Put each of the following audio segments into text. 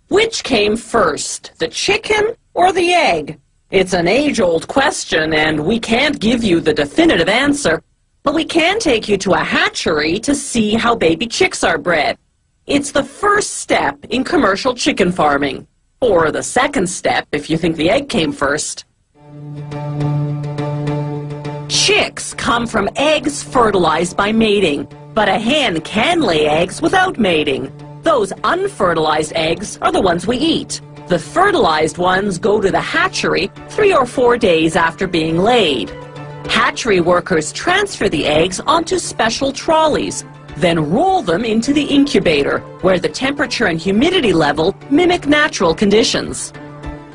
Which came first, the chicken or the egg? It's an age-old question, and we can't give you the definitive answer, but we can take you to a hatchery to see how baby chicks are bred. It's the first step in commercial chicken farming, or the second step if you think the egg came first. Chicks come from eggs fertilized by mating, but a hen can lay eggs without mating. Those unfertilized eggs are the ones we eat. The fertilized ones go to the hatchery 3 or 4 days after being laid. Hatchery workers transfer the eggs onto special trolleys, then roll them into the incubator, where the temperature and humidity level mimic natural conditions.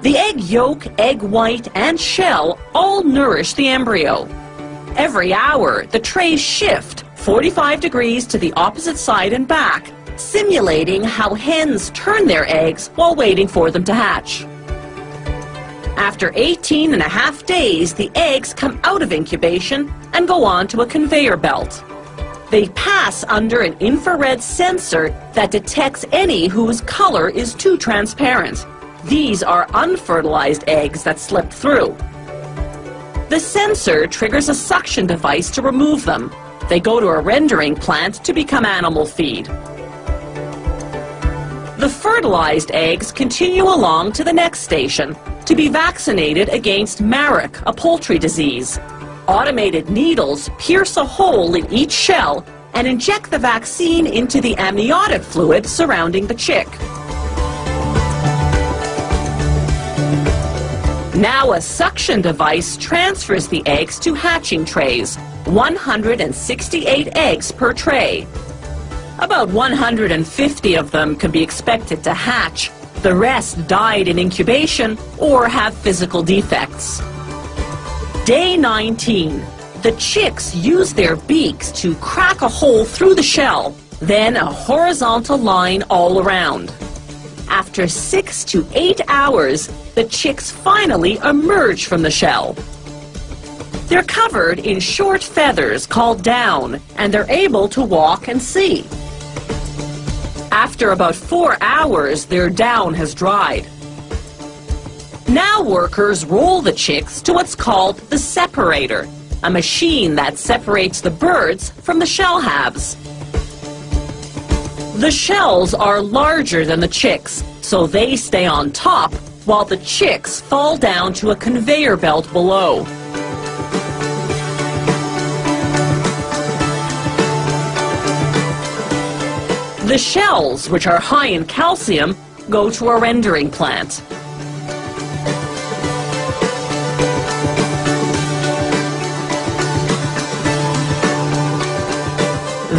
The egg yolk, egg white, and shell all nourish the embryo. Every hour, the trays shift 45 degrees to the opposite side and back, simulating how hens turn their eggs while waiting for them to hatch. After 18.5 days, the eggs come out of incubation and go on to a conveyor belt. They pass under an infrared sensor that detects any whose color is too transparent. These are unfertilized eggs that slipped through. The sensor triggers a suction device to remove them. They go to a rendering plant to become animal feed. The fertilized eggs continue along to the next station to be vaccinated against Marek, a poultry disease. Automated needles pierce a hole in each shell and inject the vaccine into the amniotic fluid surrounding the chick. Now a suction device transfers the eggs to hatching trays, 168 eggs per tray. About 150 of them can be expected to hatch. The rest died in incubation or have physical defects. Day 19. The chicks use their beaks to crack a hole through the shell, then a horizontal line all around. After 6 to 8 hours, the chicks finally emerge from the shell. They're covered in short feathers called down, and they're able to walk and see. After about 4 hours, their down has dried. Now workers roll the chicks to what's called the separator, a machine that separates the birds from the shell halves. The shells are larger than the chicks, so they stay on top, while the chicks fall down to a conveyor belt below. The shells, which are high in calcium, go to a rendering plant.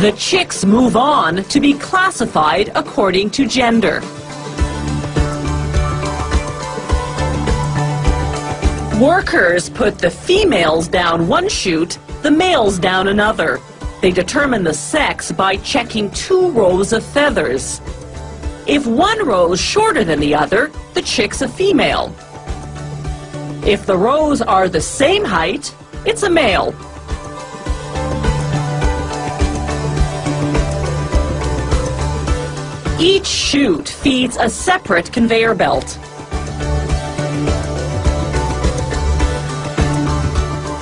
The chicks move on to be classified according to gender. Workers put the females down one chute, the males down another. They determine the sex by checking 2 rows of feathers. If one row is shorter than the other, the chick's a female. If the rows are the same height, it's a male. Each chute feeds a separate conveyor belt.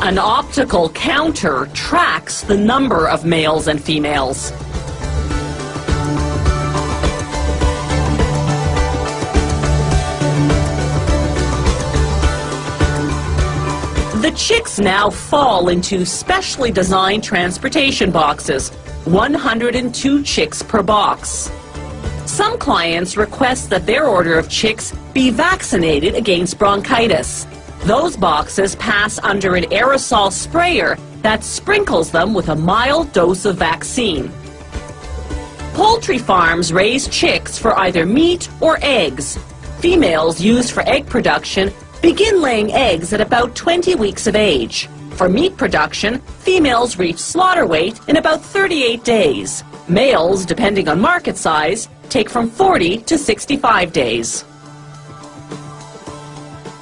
An optical counter tracks the number of males and females. The chicks now fall into specially designed transportation boxes, 102 chicks per box. Some clients request that their order of chicks be vaccinated against bronchitis. Those boxes pass under an aerosol sprayer that sprinkles them with a mild dose of vaccine. Poultry farms raise chicks for either meat or eggs. Females used for egg production begin laying eggs at about 20 weeks of age. For meat production, females reach slaughter weight in about 38 days. Males, depending on market size, take from 40 to 65 days.